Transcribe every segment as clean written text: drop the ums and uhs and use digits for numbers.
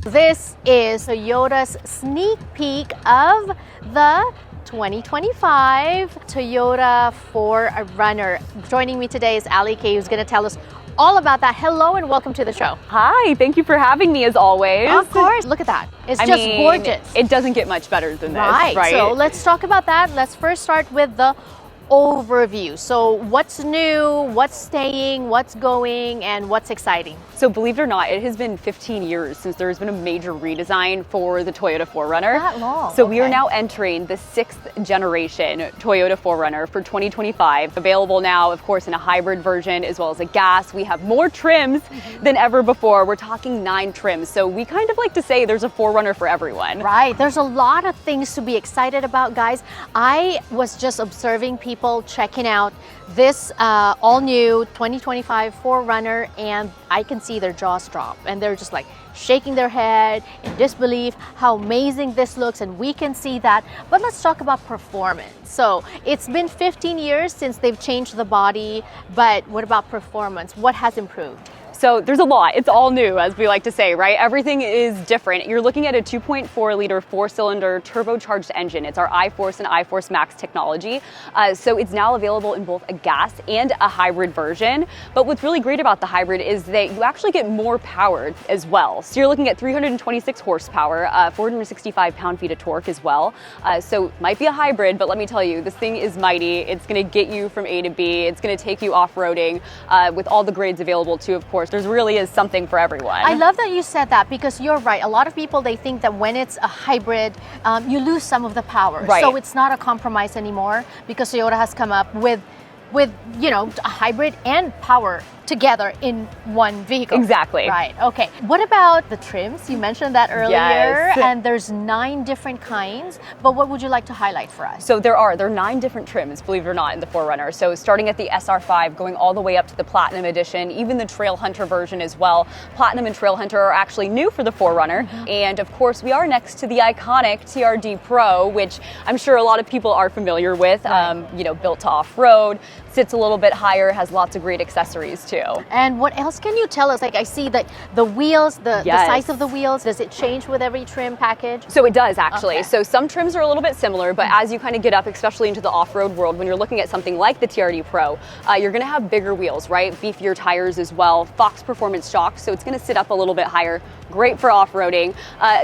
This is Toyota's sneak peek of the 2025 Toyota 4Runner. Joining me today is Ali K, who's going to tell us all about that. Hello and welcome to the show. Hi, thank you for having me as always. Of course. Look at that. It's just gorgeous. It doesn't get much better than this, right? So let's talk about that. Let's first start with the overview. So what's new, what's staying, what's going, and what's exciting? So believe it or not, it has been 15 years since there's been a major redesign for the Toyota 4Runner. That long. So we are now entering the 6th generation Toyota 4Runner for 2025. Available now, of course, in a hybrid version as well as a gas. We have more trims than ever before. We're talking 9 trims. So we kind of like to say there's a 4Runner for everyone. Right. There's a lot of things to be excited about, guys. I was just observing people checking out this all new 2025 4Runner, and I can see their jaws drop and they're just like shaking their head in disbelief how amazing this looks, and we can see that. But let's talk about performance. So it's been 15 years since they've changed the body, but what about performance? What has improved? So there's a lot. It's all new, as we like to say, right? Everything is different. You're looking at a 2.4 liter 4-cylinder turbocharged engine. It's our iForce and iForce Max technology. So it's now available in both a gas and a hybrid version. But what's really great about the hybrid is that you actually get more power as well. So you're looking at 326 horsepower, 465 pound-feet of torque as well. So it might be a hybrid, but let me tell you, this thing is mighty. It's going to get you from A to B. It's going to take you off-roading with all the grades available too, of course. There really is something for everyone. I love that you said that, because you're right. A lot of people, they think that when it's a hybrid, you lose some of the power. Right. So it's not a compromise anymore, because Toyota has come up with you know, a hybrid and power together in one vehicle. Exactly. Right. Okay. What about the trims? You mentioned that earlier. Yes. And there's 9 different kinds, but what would you like to highlight for us? So there are 9 different trims, believe it or not, in the 4Runner. So starting at the SR5, going all the way up to the Platinum Edition, even the Trail Hunter version as well. Platinum and Trail Hunter are actually new for the 4Runner. And of course, we are next to the iconic TRD Pro, which I'm sure a lot of people are familiar with. Right. You know, built to off-road, sits a little bit higher, has lots of great accessories too. And what else can you tell us? Like, I see that the wheels, the size of the wheels, does it change with every trim package? So it does, actually. Okay. So some trims are a little bit similar, but as you kind of get up, especially into the off-road world, when you're looking at something like the TRD Pro, you're going to have bigger wheels, right? Beefier tires as well. Fox Performance shocks, so it's going to sit up a little bit higher. Great for off-roading.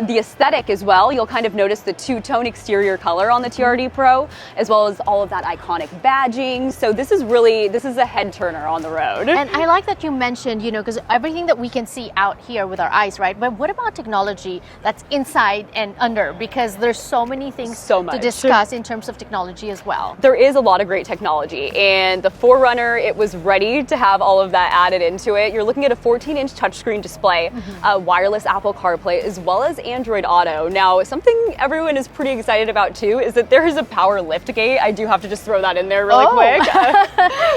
The aesthetic as well, you'll kind of notice the two-tone exterior color on the TRD Pro, as well as all of that iconic badging. So this is a head turner on the road. And I like that you mentioned, you know, because everything that we can see out here with our eyes, right? But what about technology that's inside and under? Because there's so many things to discuss in terms of technology as well. There is a lot of great technology, and the 4Runner, it was ready to have all of that added into it. You're looking at a 14-inch touchscreen display, wireless Apple CarPlay, as well as Android Auto. Now, something everyone is pretty excited about too is that there is a power lift gate. I do have to just throw that in there really quick.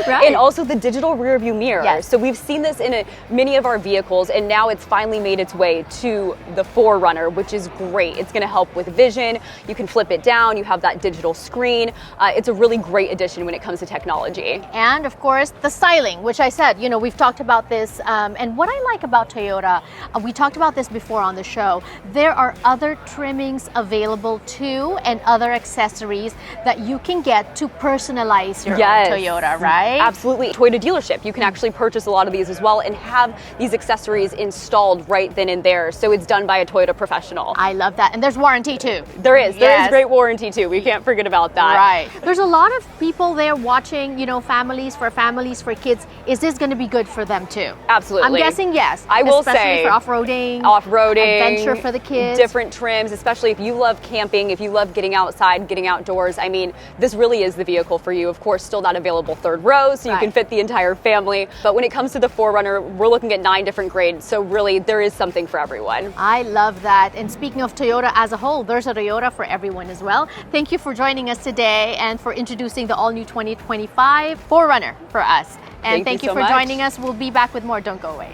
Right. And also the digital rear view mirror. Yes. So we've seen this in many of our vehicles, and now it's finally made its way to the 4Runner, which is great. It's going to help with vision. You can flip it down. You have that digital screen. It's a really great addition when it comes to technology. And of course, the styling, which I said, you know, we've talked about this. And what I like about Toyota, we talked about this before on the show, there are other trimmings available too, and other accessories that you can get to personalize your own Toyota, right? Absolutely. Toyota dealership, you can actually purchase a lot of these as well and have these accessories installed right then and there. So it's done by a Toyota professional. I love that. And there's warranty too. There is great warranty too. We can't forget about that. Right. There's a lot of people there watching, you know, families, for kids. Is this going to be good for them too? Absolutely. I'm guessing yes. I will especially say for off-roading, adventure for the kids. Different trims, especially if you love camping, if you love getting outside, getting outdoors. I mean, this really is the vehicle for you. Of course, still that available third row, so you can fit the entire family. But when it comes to the 4Runner, we're looking at 9 different grades. So really, there is something for everyone. I love that. And speaking of Toyota as a whole, there's a Toyota for everyone as well. Thank you for joining us today and for introducing the all-new 2025 4Runner for us. And thank you so for much. joining us. We'll be back with more. Don't go away.